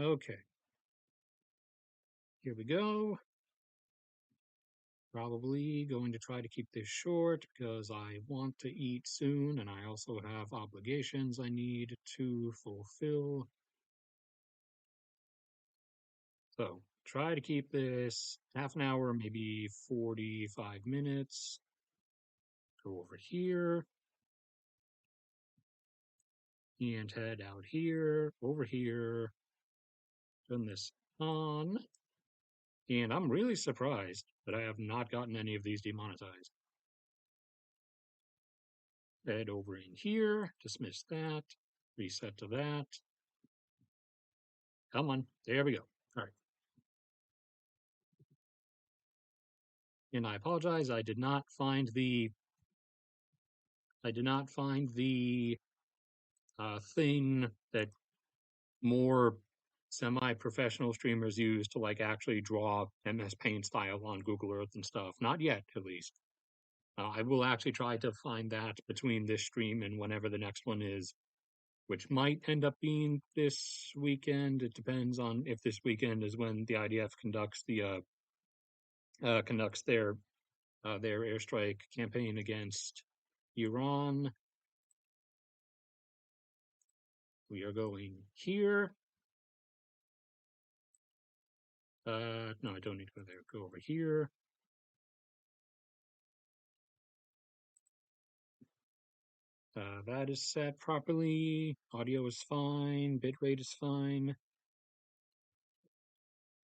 Okay, here we go. Probably going to try to keep this short because I want to eat soon and I also have obligations I need to fulfill. So try to keep this half an hour, maybe 45 minutes. Go over here and head out here, over here, turn this on. And I'm really surprised that I have not gotten any of these demonetized. Head over in here, dismiss that, reset to that. Come on, there we go. All right. And I apologize, I did not find the thing that more semi-professional streamers use to like actually draw MS Paint style on Google Earth and stuff. Not yet, at least. I will actually try to find that between this stream and whenever the next one is, which might end up being this weekend. It depends on if this weekend is when the IDF conducts their airstrike campaign against Iran. We are going here. No, I don't need to go there. Go over here. That is set properly. Audio is fine. Bitrate is fine.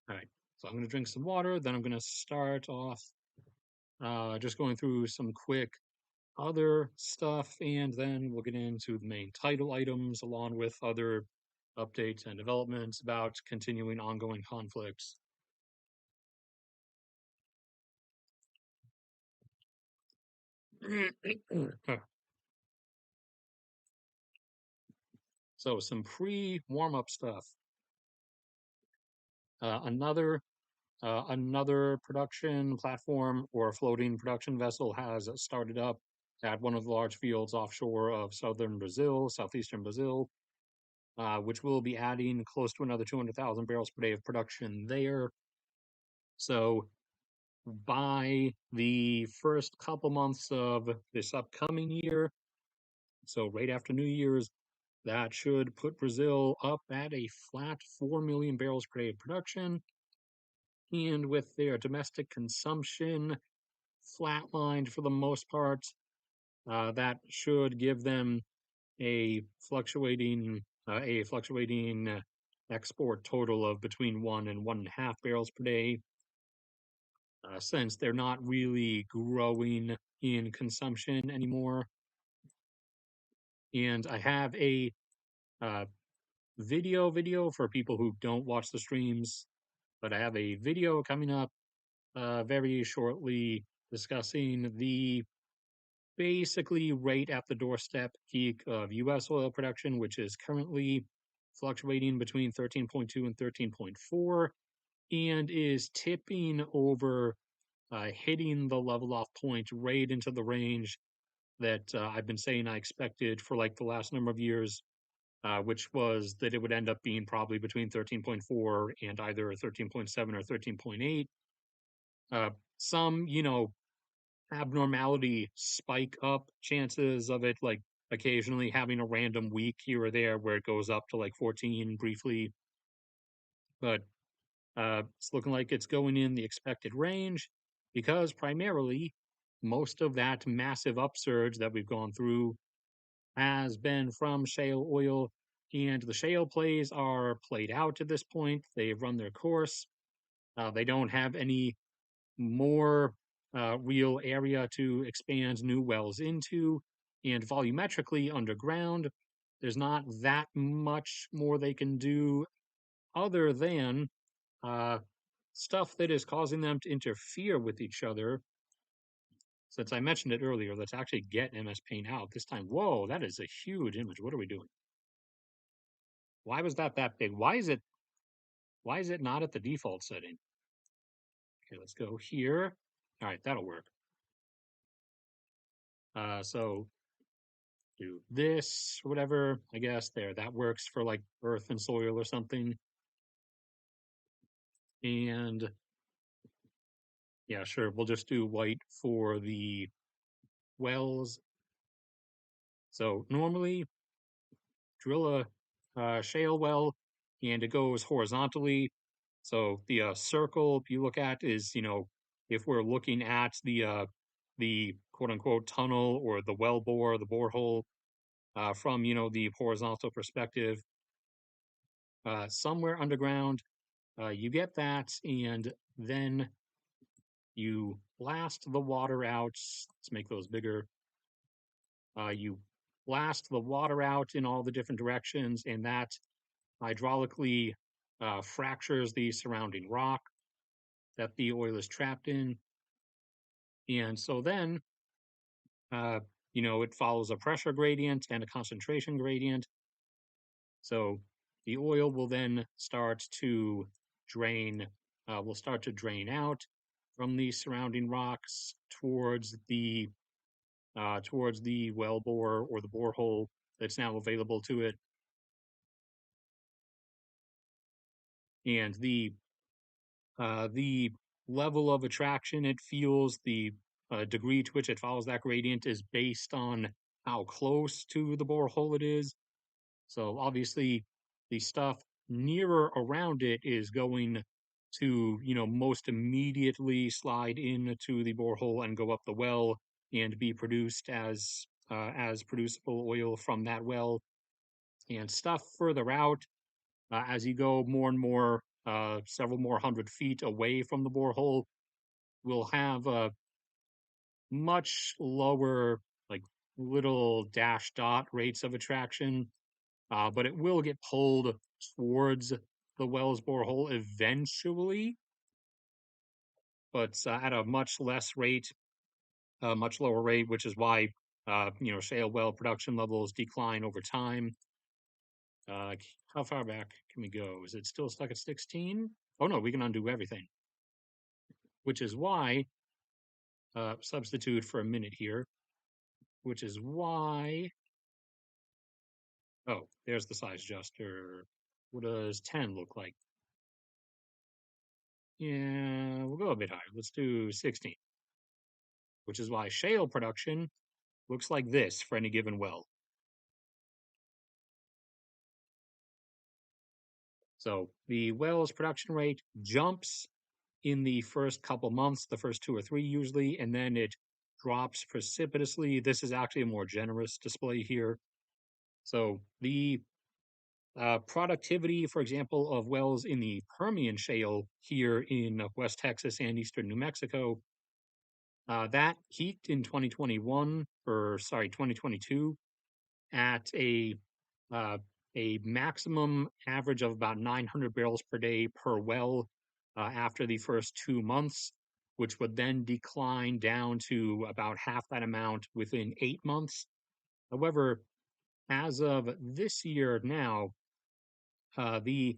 All right. So I'm going to drink some water. Then I'm going to start off just going through some quick other stuff, and then we'll get into the main title items along with other updates and developments about continuing ongoing conflicts. So some pre-warm-up stuff. Another production platform or floating production vessel has started up at one of the large fields offshore of southeastern Brazil, which will be adding close to another 200,000 barrels per day of production there. So by the first couple months of this upcoming year, so right after New Year's, that should put Brazil up at a flat 4 million barrels per day of production. And with their domestic consumption flatlined for the most part, that should give them a fluctuating export total of between 1 and 1.5 barrels per day, since they're not really growing in consumption anymore. And I have a uh, video for people who don't watch the streams, but I have a video coming up very shortly discussing the basically right at the doorstep peak of U.S. oil production, which is currently fluctuating between 13.2 and 13.4, and is tipping over, hitting the level off point right into the range that I've been saying I expected for like the last number of years, which was that it would end up being probably between 13.4 and either 13.7 or 13.8. Some, abnormality spike up chances of it, like occasionally having a random week here or there where it goes up to like 14 briefly, but it's looking like it's going in the expected range because primarily most of that massive upsurge that we've gone through has been from shale oil, and the shale plays are played out at this point. They've run their course. They don't have any more real area to expand new wells into, and volumetrically underground, there's not that much more they can do other than uh, stuff that is causing them to interfere with each other. Since I mentioned it earlier, let's actually get MS Paint out this time. Whoa, that is a huge image. What are we doing? Why was that big? Why is it not at the default setting? Okay, let's go here. All right, that'll work. So do this or whatever, I guess there, that works for like earth and soil or something. And yeah, sure, we'll just do white for the wells. So normally drill a shale well and it goes horizontally. So the circle you look at is, if we're looking at the quote unquote tunnel or the well bore, the borehole from, the horizontal perspective, somewhere underground, you get that, and then you blast the water out. Let's make those bigger. You blast the water out in all the different directions, and that hydraulically fractures the surrounding rock that the oil is trapped in. And so then, uh, it follows a pressure gradient and a concentration gradient. So the oil will then will start to drain out from the surrounding rocks towards the well bore or the borehole that's now available to it. And the level of attraction it feels, the degree to which it follows that gradient is based on how close to the borehole it is. So obviously, the stuff nearer around it is going to, most immediately slide into the borehole and go up the well and be produced as producible oil from that well. And stuff further out, as you go more and more, several more 100 feet away from the borehole, will have much lower, like little dash dot rates of attraction, but it will get pulled towards the Wells borehole eventually, but at a much less rate, a much lower rate, which is why shale well production levels decline over time. How far back can we go? Is it still stuck at 16? Oh no, we can undo everything, which is why substitute for a minute here, which is why. Oh, there's the size adjuster. What does 10 look like? Yeah, we'll go a bit higher. Let's do 16, which is why shale production looks like this for any given well. So the well's production rate jumps in the first couple months, the first 2 or 3 usually, and then it drops precipitously. This is actually a more generous display here. So the productivity, for example, of wells in the Permian Shale here in West Texas and eastern New Mexico, that peaked in 2022 at uh, a maximum average of about 900 barrels per day per well after the first 2 months, which would then decline down to about half that amount within 8 months. However, as of this year now, the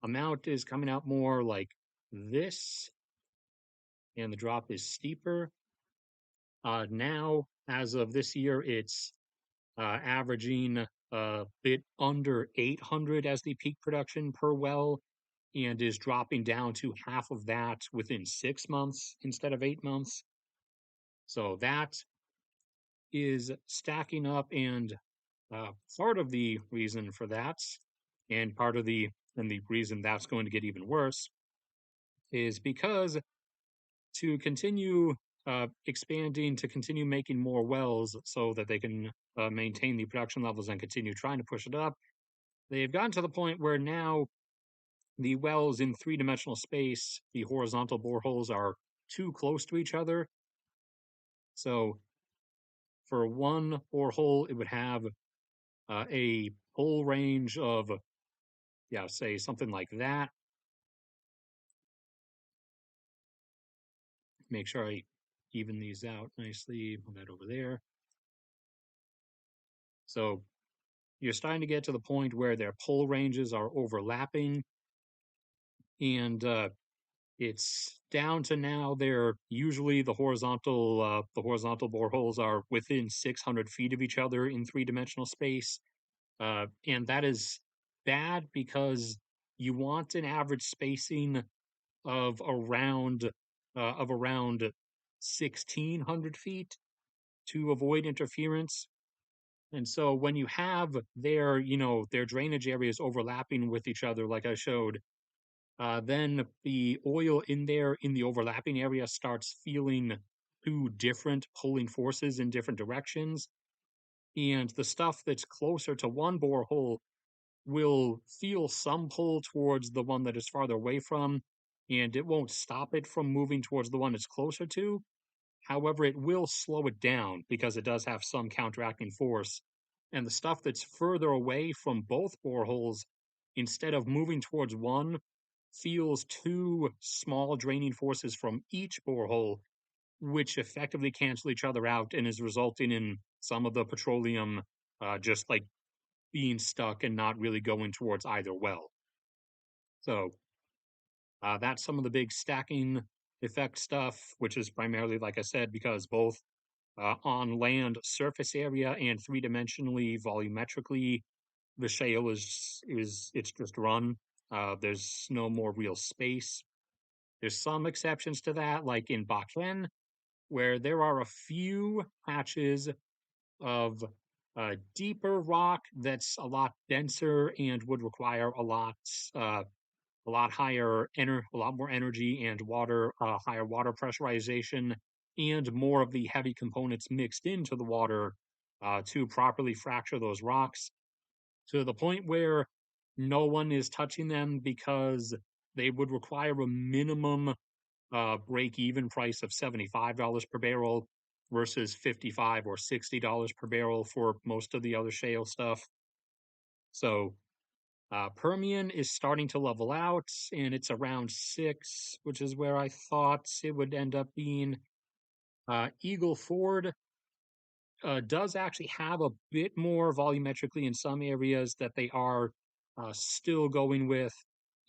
amount is coming out more like this, and the drop is steeper. Now, as of this year, it's averaging a bit under 800 as the peak production per well, and is dropping down to half of that within 6 months instead of 8 months. So that is stacking up, and part of the reason for that, and part of the reason that's going to get even worse, is because to continue expanding, to continue making more wells so that they can maintain the production levels and continue trying to push it up, they've gotten to the point where now the wells in three-dimensional space, the horizontal boreholes, are too close to each other. So for one borehole, it would have a pull range of, yeah, say something like that. Make sure I even these out nicely. Put that over there. So you're starting to get to the point where their pull ranges are overlapping, and it's down to now they're usually the horizontal boreholes are within 600 feet of each other in three-dimensional space, and that is bad because you want an average spacing of around 1,600 feet to avoid interference. And so when you have their drainage areas overlapping with each other, like I showed, then the oil in there in the overlapping area starts feeling two different pulling forces in different directions. And the stuff that's closer to one borehole will feel some pull towards the one that is farther away from, and it won't stop it from moving towards the one it's closer to. However, it will slow it down because it does have some counteracting force. And the stuff that's further away from both boreholes, instead of moving towards one, feels two small draining forces from each borehole, which effectively cancel each other out and is resulting in some of the petroleum just like being stuck and not really going towards either well. So that's some of the big stacking effect stuff, which is primarily, like I said, because both on land surface area and three-dimensionally volumetrically, the shale is it's just run. There's no more real space. There's some exceptions to that, like in Bakken, where there are a few patches of deeper rock that's a lot denser and would require a lot higher a lot more energy and water, higher water pressurization, and more of the heavy components mixed into the water to properly fracture those rocks to the point where no one is touching them because they would require a minimum break even price of $75 per barrel versus 55 or $60 per barrel for most of the other shale stuff. So Permian is starting to level out, and it's around 6, which is where I thought it would end up being. Eagle Ford does actually have a bit more volumetrically in some areas that they are still going with,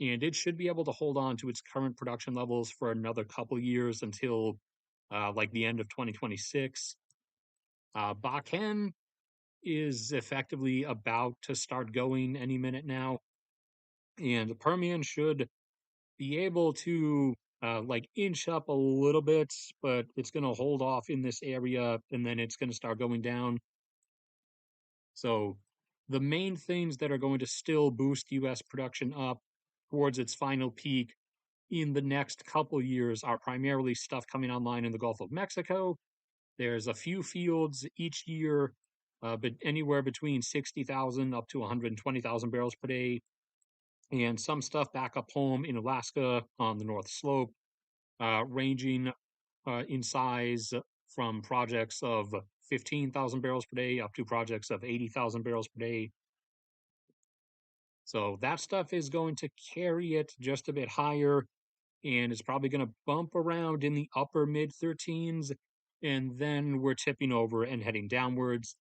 and it should be able to hold on to its current production levels for another couple years until like the end of 2026. Bakken is effectively about to start going any minute now, and the Permian should be able to like inch up a little bit, but it's going to hold off in this area and then it's going to start going down. So the main things that are going to still boost US production up towards its final peak in the next couple years are primarily stuff coming online in the Gulf of Mexico. There's a few fields each year, but anywhere between 60,000 up to 120,000 barrels per day, and some stuff back up home in Alaska on the North Slope, ranging in size from projects of 15,000 barrels per day up to projects of 80,000 barrels per day. So that stuff is going to carry it just a bit higher, and it's probably going to bump around in the upper mid 13s, and then we're tipping over and heading downwards,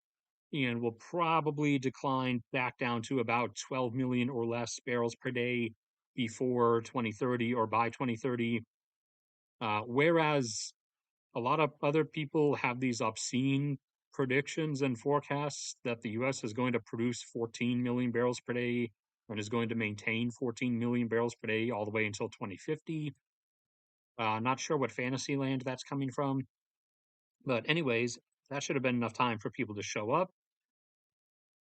and will probably decline back down to about 12 million or less barrels per day before 2030 or by 2030. Whereas a lot of other people have these obscene predictions and forecasts that the US is going to produce 14 million barrels per day and is going to maintain 14 million barrels per day all the way until 2050. Not sure what fantasy land that's coming from. But, anyways, that should have been enough time for people to show up.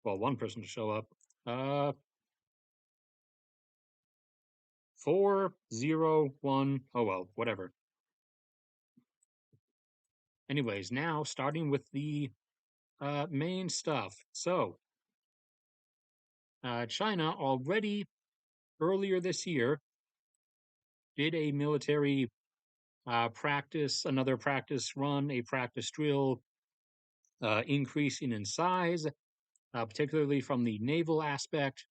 Well, one person to show up. 401. Oh, well, whatever. Anyways, now starting with the main stuff. So, China already earlier this year did a military practice, another practice run, a practice drill, increasing in size, particularly from the naval aspect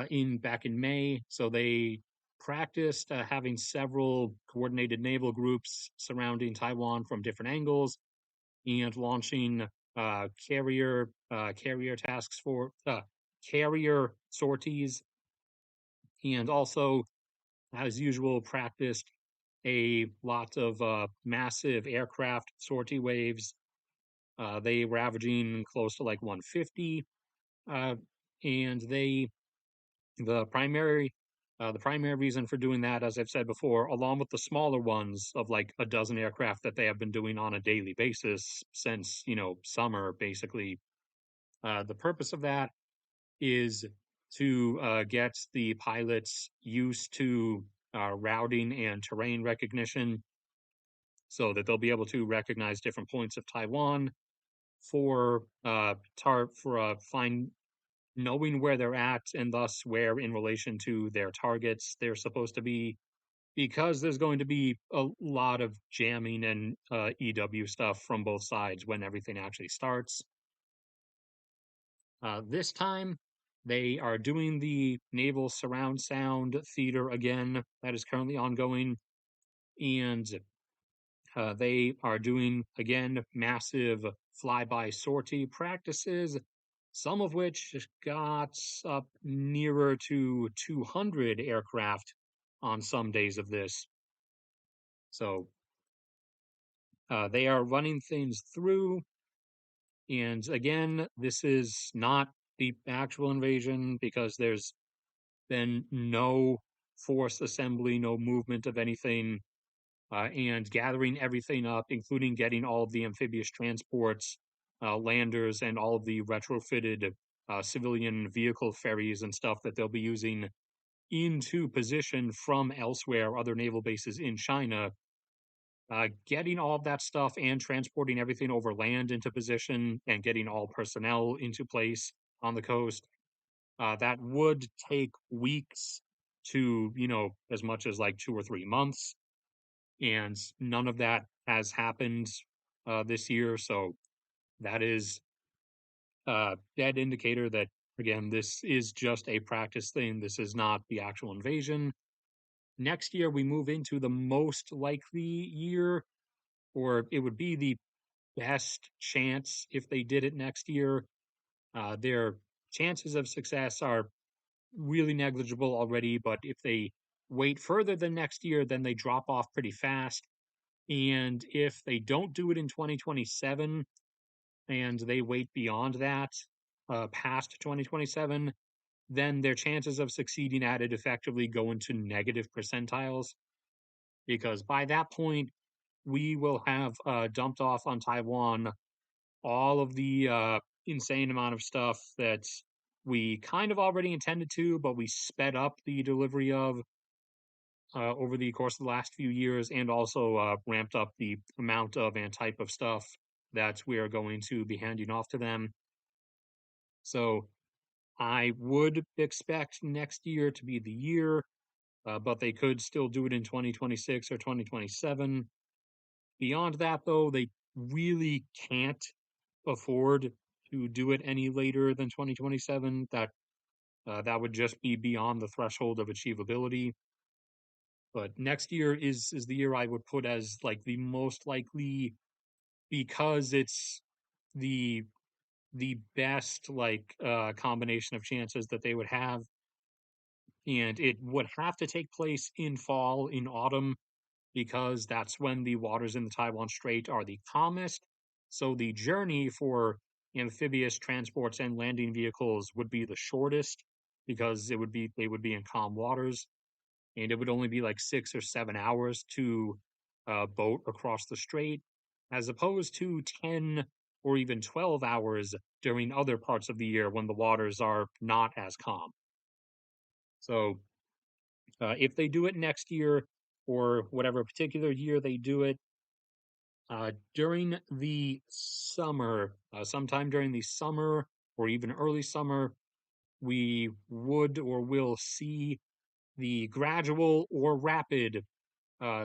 in back in May. So they practiced having several coordinated naval groups surrounding Taiwan from different angles and launching carrier tasks for carrier sorties, and also, as usual, practiced a lot of massive aircraft sortie waves. They were averaging close to like 150, uh, and the primary The primary reason for doing that, as I've said before, along with the smaller ones of like a dozen aircraft that they have been doing on a daily basis since, summer, basically. The purpose of that is to get the pilots used to routing and terrain recognition so that they'll be able to recognize different points of Taiwan for find knowing where they're at and thus where in relation to their targets they're supposed to be, because there's going to be a lot of jamming and EW stuff from both sides when everything actually starts. This time, they are doing the naval surround sound theater again, that is currently ongoing, and they are doing again massive flyby sortie practices, some of which got up nearer to 200 aircraft on some days of this. So they are running things through. And again, this is not the actual invasion because there's been no force assembly, no movement of anything, and gathering everything up, including getting all of the amphibious transports, landers, and all of the retrofitted civilian vehicle ferries and stuff that they'll be using into position from elsewhere, other naval bases in China. Getting all of that stuff and transporting everything over land into position and getting all personnel into place on the coast, that would take weeks to, as much as like 2 or 3 months. And none of that has happened this year. So that is a dead indicator that, again, this is just a practice thing. This is not the actual invasion. Next year, we move into the most likely year, or it would be the best chance if they did it next year. Their chances of success are really negligible already, but if they wait further than next year, then they drop off pretty fast. And if they don't do it in 2027 and they wait beyond that, past 2027, then their chances of succeeding at it effectively go into negative percentiles. Because by that point, we will have dumped off on Taiwan all of the insane amount of stuff that we kind of already intended to, but we sped up the delivery of over the course of the last few years, and also ramped up the amount of and type of stuff that we are going to be handing off to them. So I would expect next year to be the year, but they could still do it in 2026 or 2027. Beyond that, though, they really can't afford to do it any later than 2027. That would just be beyond the threshold of achievability. But next year is the year I would put as like the most likely, because it's the the best like combination of chances that they would have, and it would have to take place in fall, in autumn, because that's when the waters in the Taiwan Strait are the calmest. So the journey for amphibious transports and landing vehicles would be the shortest because they would be in calm waters, and it would only be like 6 or 7 hours to boat across the strait, as opposed to 10 or even 12 hours during other parts of the year when the waters are not as calm. So if they do it next year, or whatever particular year they do it, during the summer, sometime during the summer or even early summer, we would or will see the gradual or rapid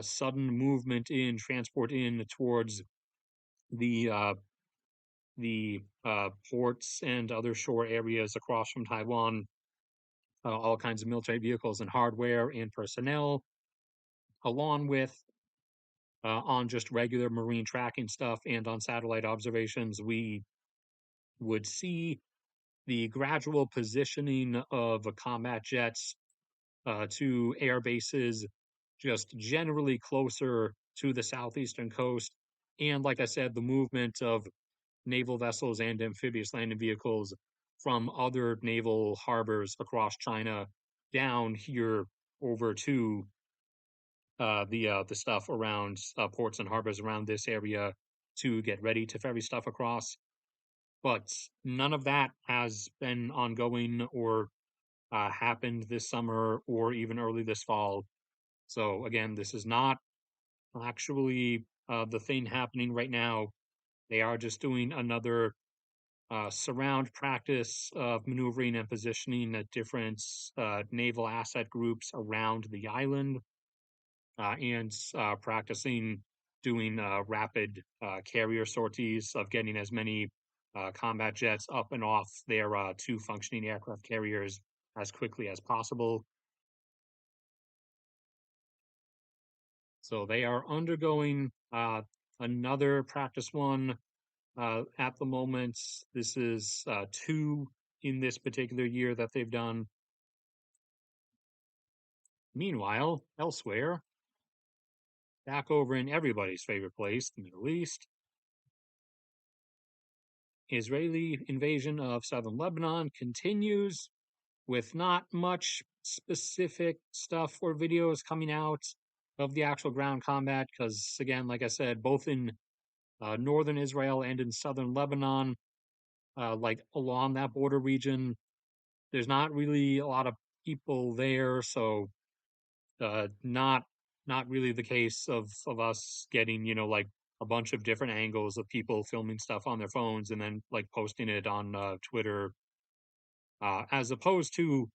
sudden movement in transport in towards the uh, the ports and other shore areas across from Taiwan, all kinds of military vehicles and hardware and personnel, along with on just regular marine tracking stuff and on satellite observations, we would see the gradual positioning of combat jets to air bases just generally closer to the southeastern coast. And like I said, the movement of naval vessels and amphibious landing vehicles from other naval harbors across China down here over to the stuff around ports and harbors around this area to get ready to ferry stuff across. But none of that has been ongoing or happened this summer or even early this fall. So again, this is not actually the thing happening right now. They are just doing another surround practice of maneuvering and positioning at different naval asset groups around the island and practicing doing rapid carrier sorties of getting as many combat jets up and off their two functioning aircraft carriers as quickly as possible. So they are undergoing another practice one at the moment. This is two in this particular year that they've done. Meanwhile, elsewhere, back over in everybody's favorite place, the Middle East, Israeli invasion of southern Lebanon continues with not much specific stuff or videos coming out of the actual ground combat. Because, again, like I said, both in northern Israel and in southern Lebanon, like along that border region, there's not really a lot of people there. So, not really the case of us getting, like a bunch of different angles of people filming stuff on their phones and then like posting it on Twitter, as opposed to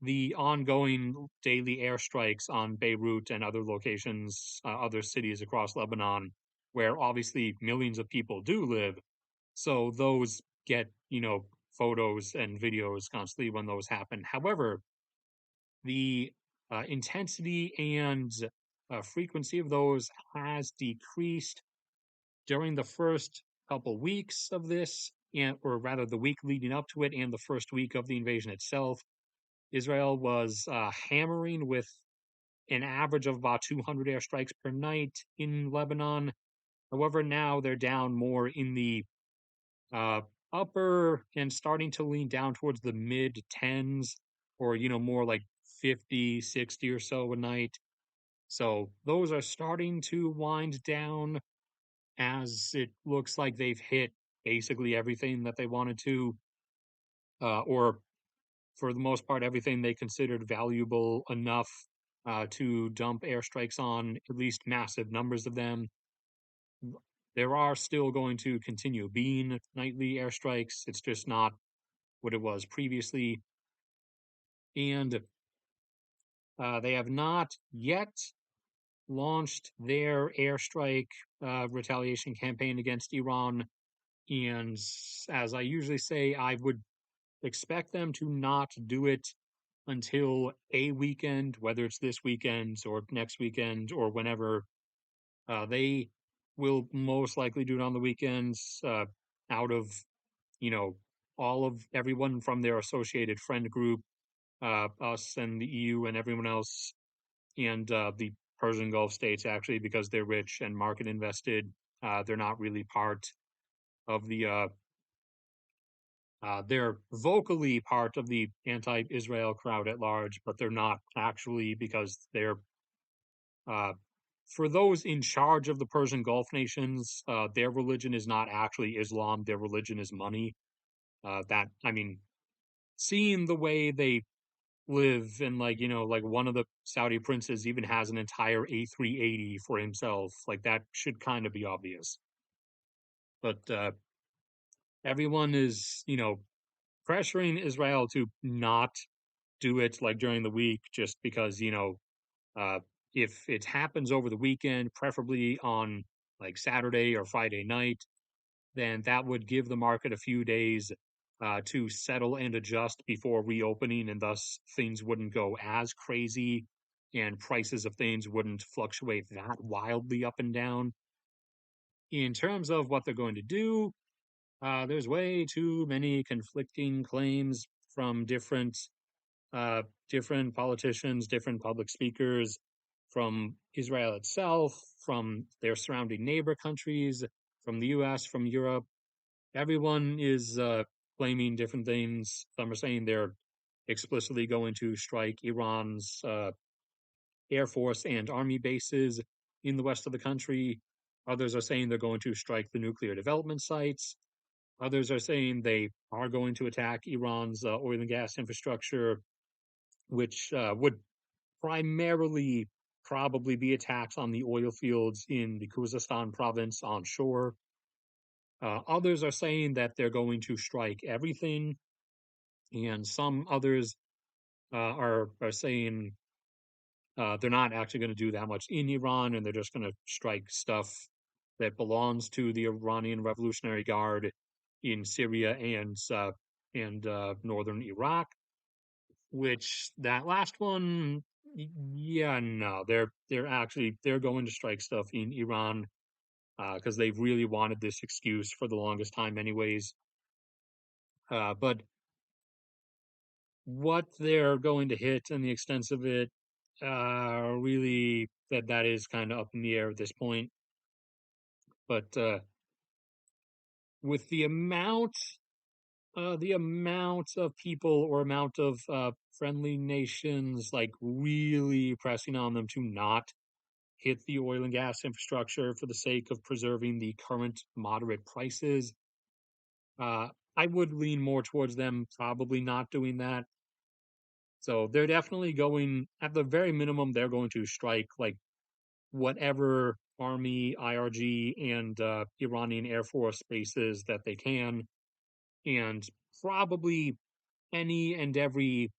the ongoing daily airstrikes on Beirut and other locations, other cities across Lebanon, where obviously millions of people do live. So those get, photos and videos constantly when those happen. However, the intensity and frequency of those has decreased during the first couple weeks of this, and or rather the week leading up to it and the first week of the invasion itself. Israel was hammering with an average of about 200 airstrikes per night in Lebanon. However, now they're down more in the uh, upper and starting to lean down towards the mid tens, or, more like 50, 60 or so a night. So those are starting to wind down as it looks like they've hit basically everything that they wanted to, or for the most part, everything they considered valuable enough to dump airstrikes on, at least massive numbers of them. There are still going to continue being nightly airstrikes. It's just not what it was previously. And they have not yet launched their airstrike retaliation campaign against Iran. And as I usually say, I would expect them to not do it until a weekend, whether it's this weekend or next weekend or whenever. They will most likely do it on the weekends, out of, you know, all of everyone from their associated friend group, us and the EU and everyone else, and the Persian Gulf states, actually, because they're rich and market invested. They're not really part of the they're vocally part of the anti-Israel crowd at large, but they're not actually, because they're uh, for those in charge of the Persian Gulf nations, their religion is not actually Islam. Their religion is money. That I mean, seeing the way they live, and like, like one of the Saudi princes even has an entire A380 for himself. Like that should kind of be obvious. But everyone is, pressuring Israel to not do it like during the week, just because, uh, if it happens over the weekend, preferably on like Saturday or Friday night, then that would give the market a few days to settle and adjust before reopening, and thus things wouldn't go as crazy and prices of things wouldn't fluctuate that wildly up and down. In terms of what they're going to do, there's way too many conflicting claims from uh, different politicians, different public speakers, from Israel itself, from their surrounding neighbor countries, from the US, from Europe. Everyone is claiming different things. Some are saying they're explicitly going to strike Iran's Air Force and Army bases in the west of the country. Others are saying they're going to strike the nuclear development sites. Others are saying they are going to attack Iran's oil and gas infrastructure, which would primarily probably be attacks on the oil fields in the Khuzestan province onshore. Others are saying that they're going to strike everything, and some others are saying they're not actually going to do that much in Iran, and they're just going to strike stuff that belongs to the Iranian Revolutionary Guard in Syria and northern Iraq. Which that last one, yeah, no, they're going to strike stuff in Iran because they've really wanted this excuse for the longest time, anyways. But what they're going to hit and the extent of it, really that is kind of up in the air at this point. But with the amount of people or amount of friendly nations like really pressing on them to not hit the oil and gas infrastructure for the sake of preserving the current moderate prices. I would lean more towards them probably not doing that. So they're definitely going, at the very minimum, they're going to strike like whatever Army, IRG, and Iranian Air Force bases that they can, and probably any and every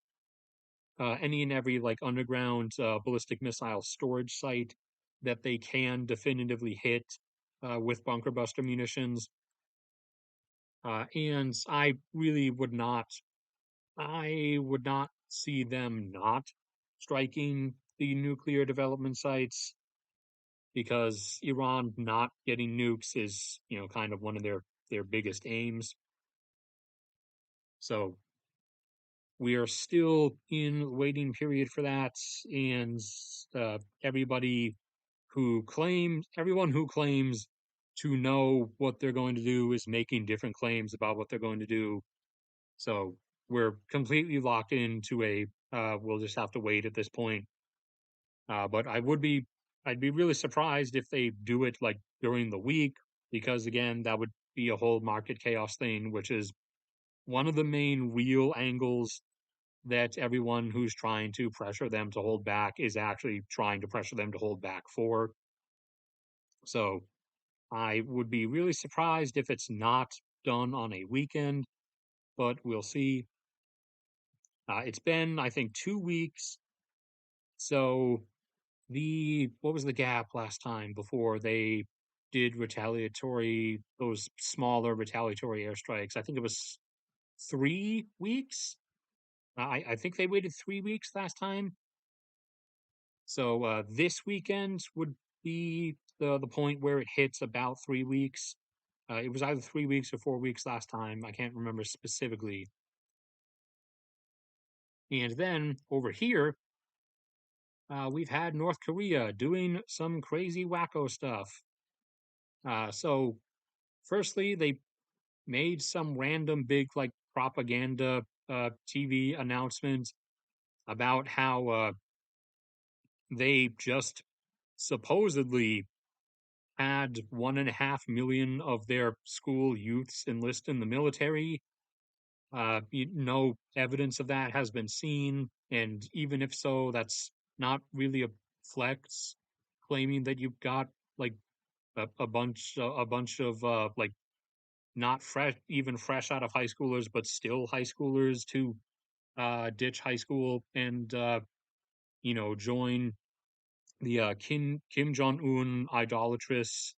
like underground ballistic missile storage site that they can definitively hit with bunker buster munitions. And I would not see them not striking the nuclear development sites because Iran not getting nukes is, kind of one of their biggest aims. So we are still in waiting period for that, and everyone who claims to know what they're going to do is making different claims about what they're going to do. So we're completely locked into we'll just have to wait at this point. But I'd be really surprised if they do it like during the week, because again, that would be a whole market chaos thing, which is one of the main real angles that everyone who's trying to pressure them to hold back is actually trying to pressure them to hold back for. So I would be really surprised if it's not done on a weekend, but we'll see. It's been, I think, 2 weeks. So what was the gap last time before they did those smaller retaliatory airstrikes? I think it was 3 weeks. I think they waited 3 weeks last time. So this weekend would be the point where it hits about 3 weeks. It was either 3 weeks or 4 weeks last time. I can't remember specifically. And then over here, we've had North Korea doing some crazy wacko stuff. So, firstly, they made some random big like propaganda TV announcement about how they just supposedly had 1.5 million of their school youths enlist in the military. No evidence of that has been seen, and even if so, that's not really a flex. Claiming that you've got like a bunch of like not fresh, even fresh out of high schoolers, but still high schoolers to ditch high school and join the Kim Jong Un idolatrous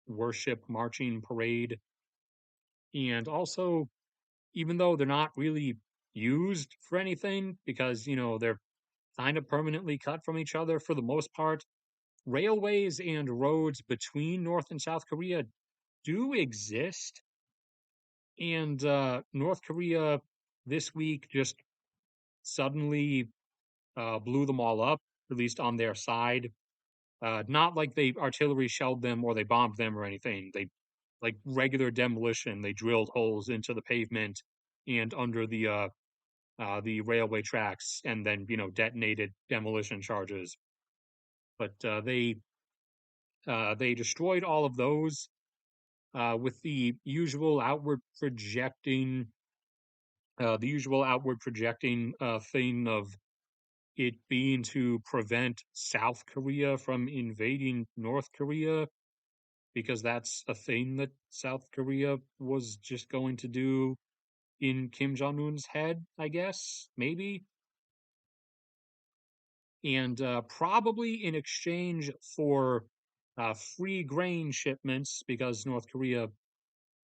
worship marching parade. And also, even though they're not really used for anything because they're kind of permanently cut from each other for the most part, railways and roads between North and South Korea do exist. And North Korea this week just suddenly blew them all up, at least on their side. Not like they artillery shelled them or they bombed them or anything. They like regular demolition. They drilled holes into the pavement and under the the railway tracks and then, detonated demolition charges. But they destroyed all of those with the usual outward projecting thing of it being to prevent South Korea from invading North Korea, because that's a thing that South Korea was just going to do in Kim Jong Un's head, I guess, maybe. And probably in exchange for free grain shipments, because North Korea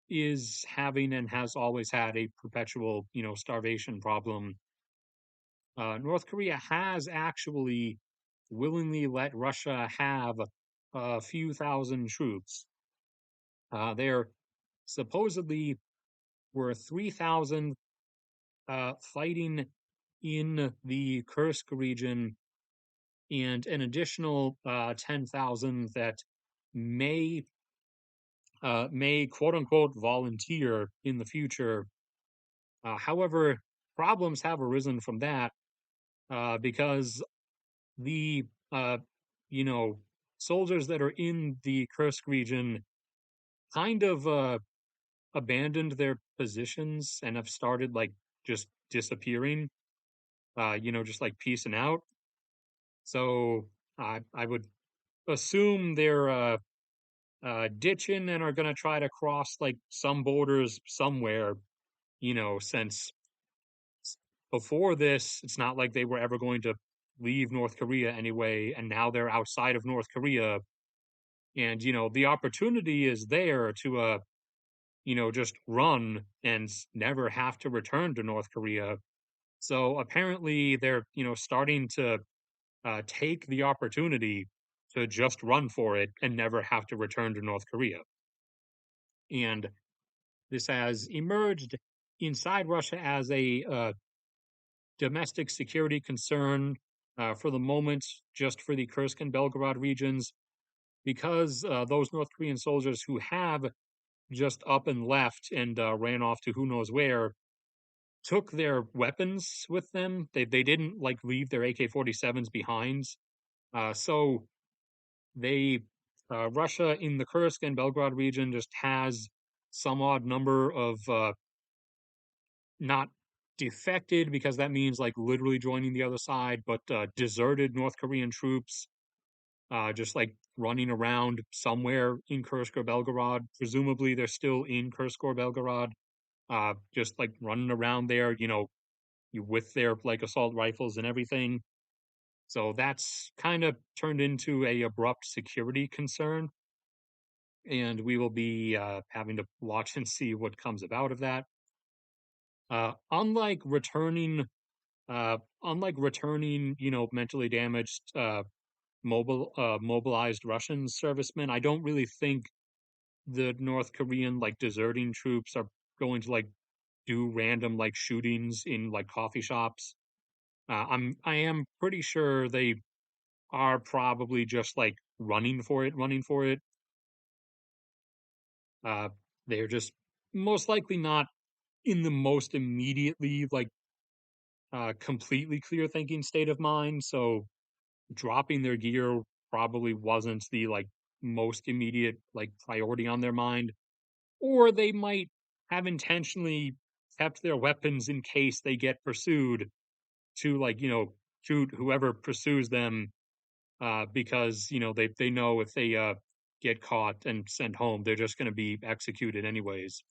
is having and has always had a perpetual, starvation problem. North Korea has actually willingly let Russia have a few thousand troops. There supposedly were 3,000 fighting in the Kursk region and an additional 10,000 that may may quote unquote volunteer in the future. However, problems have arisen from that because the uh, you know soldiers that are in the Kursk region kind of abandoned their positions and have started like just disappearing. Just like peacing out. So I would assume they're ditching and are going to try to cross like some borders somewhere, since before this, it's not like they were ever going to leave North Korea anyway, and now they're outside of North Korea. And, the opportunity is there to, just run and never have to return to North Korea. So apparently they're, starting to take the opportunity to just run for it and never have to return to North Korea. And this has emerged inside Russia as a domestic security concern for the moment, just for the Kursk and Belgorod regions, because those North Korean soldiers who have just up and left and ran off to who knows where took their weapons with them. They didn't like leave their AK-47s behind. So they Russia in the Kursk and Belgrade region just has some odd number of not defected, because that means like literally joining the other side, but deserted North Korean troops, just like running around somewhere in Kursk or Belgorod. Presumably, they're still in Kursk or Belgorod, just like running around there, with their like assault rifles and everything. So that's kind of turned into a abrupt security concern, and we will be having to watch and see what comes about of that. Uh, unlike returning, unlike returning, mentally damaged, mobilized Russian servicemen, I don't really think the North Korean like deserting troops are going to like do random like shootings in like coffee shops. I am pretty sure they are probably just like running for it. Uh, they're just most likely not in the most immediately like completely clear thinking state of mind. So dropping their gear probably wasn't the like most immediate like priority on their mind, or they might have intentionally kept their weapons in case they get pursued to like shoot whoever pursues them, because they know if they get caught and sent home, they're just going to be executed anyways.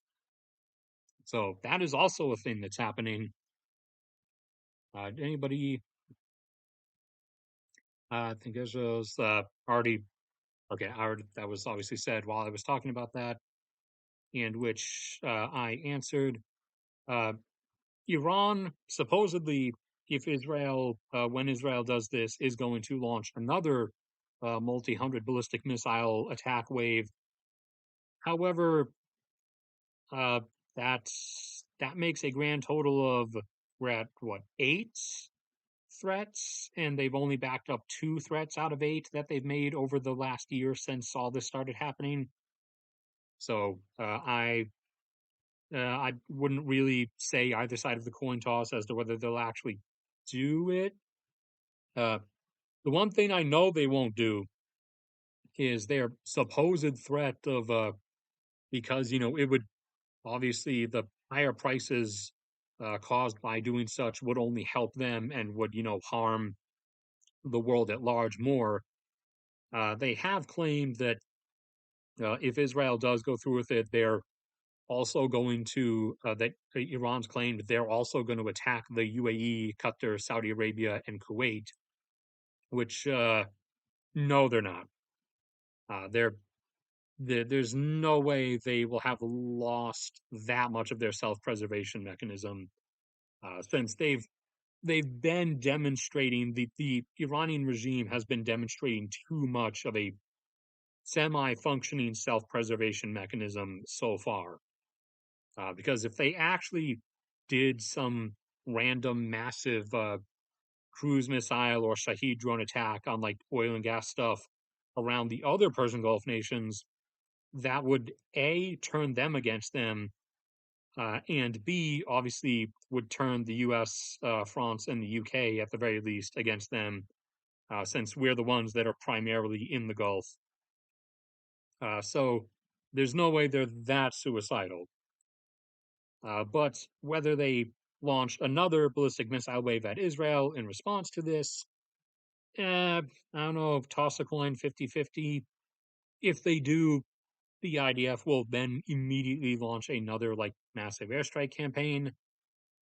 So that is also a thing that's happening. Anybody? I think this was already okay. That was obviously said while I was talking about that, and which I answered. Uh, Iran supposedly, if Israel, when Israel does this, is going to launch another multi-hundred ballistic missile attack wave. However, uh, that makes a grand total of, we're at what, 8 threats, and they've only backed up 2 threats out of 8 that they've made over the last year since all this started happening. So I wouldn't really say either side of the coin toss as to whether they'll actually do it. Uh, the one thing I know they won't do is their supposed threat of because it would obviously the higher prices caused by doing such would only help them and would harm the world at large more. They have claimed that if Israel does go through with it, they're also going to that Iran's claimed they're also going to attack the UAE, Qatar, Saudi Arabia, and Kuwait, which no, they're not. There's no way they will have lost that much of their self-preservation mechanism since they've been demonstrating the Iranian regime has been demonstrating too much of a semi-functioning self-preservation mechanism so far. Because if they actually did some random massive cruise missile or Shahed drone attack on like oil and gas stuff around the other Persian Gulf nations, that would A, turn them against them, and B, obviously would turn the US, France, and the UK at the very least against them, since we're the ones that are primarily in the Gulf. So there's no way they're that suicidal. But whether they launch another ballistic missile wave at Israel in response to this, I don't know, toss a coin 50-50. If they do, the IDF will then immediately launch another like massive airstrike campaign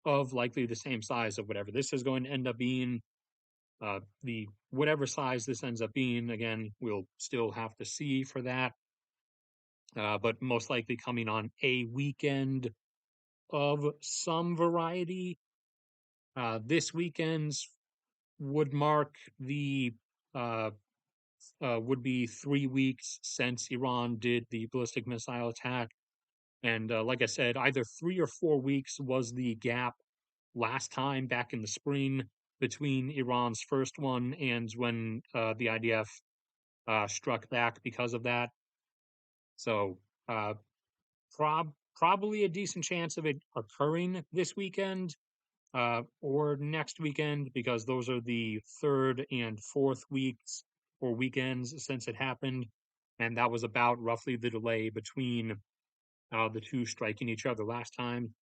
of likely the same size of whatever this is going to end up being. The whatever size this ends up being, again, we'll still have to see for that. But most likely coming on a weekend of some variety. This weekend's would mark the uh, would be 3 weeks since Iran did the ballistic missile attack. And like I said, either 3 or 4 weeks was the gap last time back in the spring between Iran's first one and when the IDF struck back because of that. So uh, probably a decent chance of it occurring this weekend or next weekend because those are the third and fourth weeks or weekends since it happened. And that was about roughly the delay between the two striking each other last time.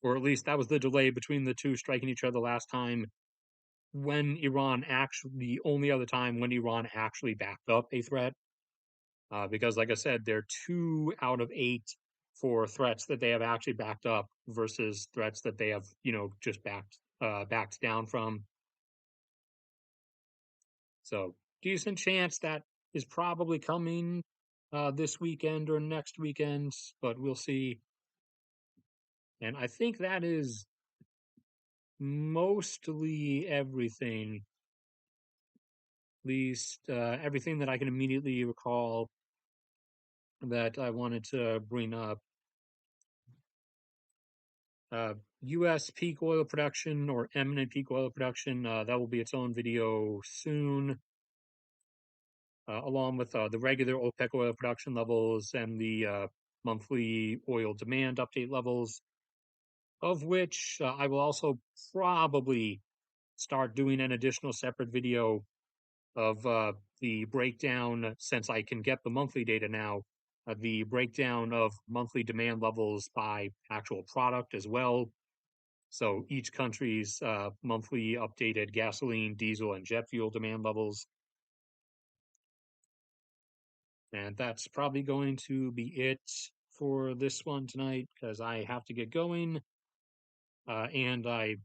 Or at least that was the delay between the two striking each other last time when Iran actually, the only other time when Iran actually backed up a threat. Because, like I said, they're 2 out of 8 for threats that they have actually backed up versus threats that they have, just backed down from. So, decent chance that is probably coming this weekend or next weekend, but we'll see. And I think that is mostly everything, at least everything that I can immediately recall that I wanted to bring up. Uh, U.S. peak oil production or imminent peak oil production, that will be its own video soon, along with the regular OPEC oil production levels and the monthly oil demand update levels, of which I will also probably start doing an additional separate video of the breakdown, since I can get the monthly data now, the breakdown of monthly demand levels by actual product as well. So each country's monthly updated gasoline, diesel, and jet fuel demand levels. And that's probably going to be it for this one tonight because I have to get going. And I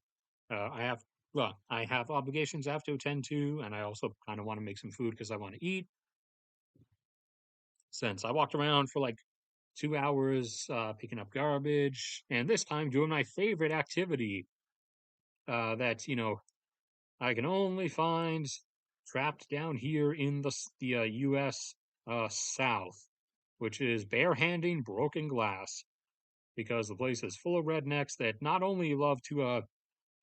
have, well, I have obligations I have to attend to, and I also kind of want to make some food because I want to eat. Since I walked around for like 2 hours picking up garbage, and this time doing my favorite activity that, I can only find trapped down here in the U.S. South, which is barehanding broken glass, because the place is full of rednecks that not only love to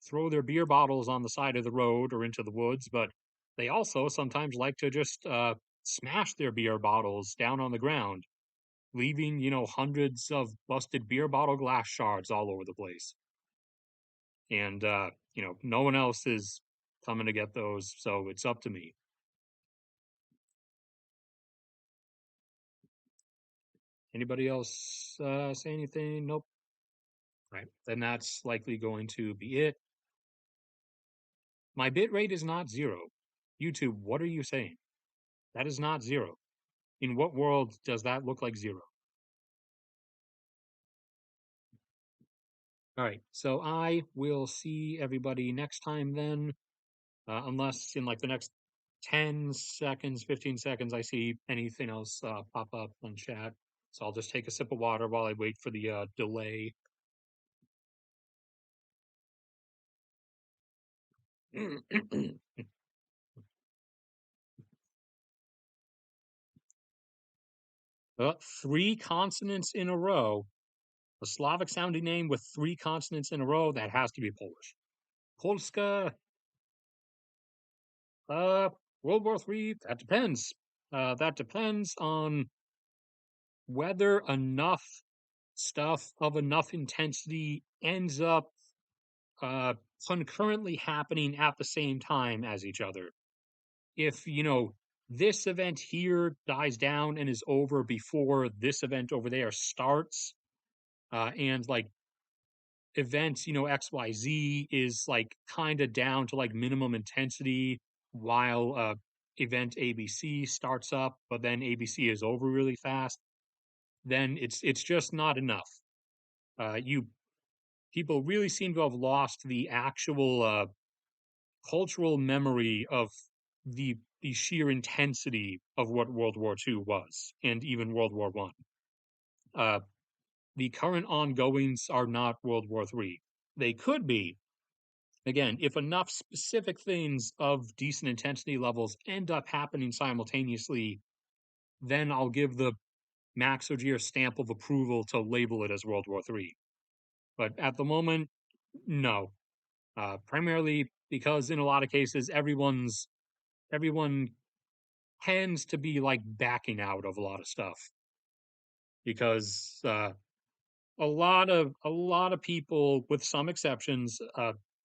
throw their beer bottles on the side of the road or into the woods, but they also sometimes like to just smash their beer bottles down on the ground. leaving, hundreds of busted beer bottle glass shards all over the place. And, no one else is coming to get those, so it's up to me. Anybody else say anything? Nope. Right. Then that's likely going to be it. My bit rate is not 0. YouTube, what are you saying? That is not 0. In what world does that look like 0? All right, so I will see everybody next time then, unless in like the next 10 seconds, 15 seconds, I see anything else pop up on chat. So I'll just take a sip of water while I wait for the delay. 3 consonants in a row. A Slavic sounding name with 3 consonants in a row, that has to be Polish. Polska, uh, World War III, that depends. That depends on whether enough stuff of enough intensity ends up uh, concurrently happening at the same time as each other. If, this event here dies down and is over before this event over there starts, and like event, XYZ is like kind of down to like minimum intensity while event ABC starts up, but then ABC is over really fast, then it's just not enough. You People really seem to have lost the actual cultural memory of the sheer intensity of what World War II was, and even World War One. The current ongoings are not World War III. They could be, again, if enough specific things of decent intensity levels end up happening simultaneously, then I'll give the Max Ogier stamp of approval to label it as World War III. But at the moment, no. Primarily because in a lot of cases, everyone tends to be like backing out of a lot of stuff because a lot of people, with some exceptions,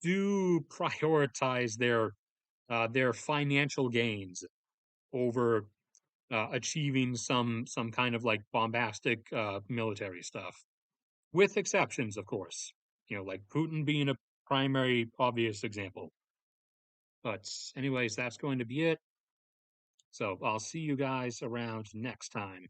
do prioritize their financial gains over achieving some kind of like bombastic military stuff, with exceptions, of course. Like Putin being a primary obvious example. But anyways, that's going to be it. So I'll see you guys around next time.